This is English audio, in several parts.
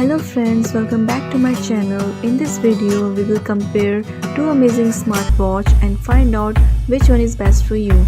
Hello friends, welcome back to my channel. In this video, we will compare two amazing smartwatch and find out which one is best for you.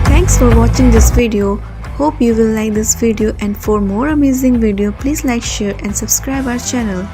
Thanks for watching this video. Hope you will like this video, and for more amazing video, please like, share and subscribe our channel.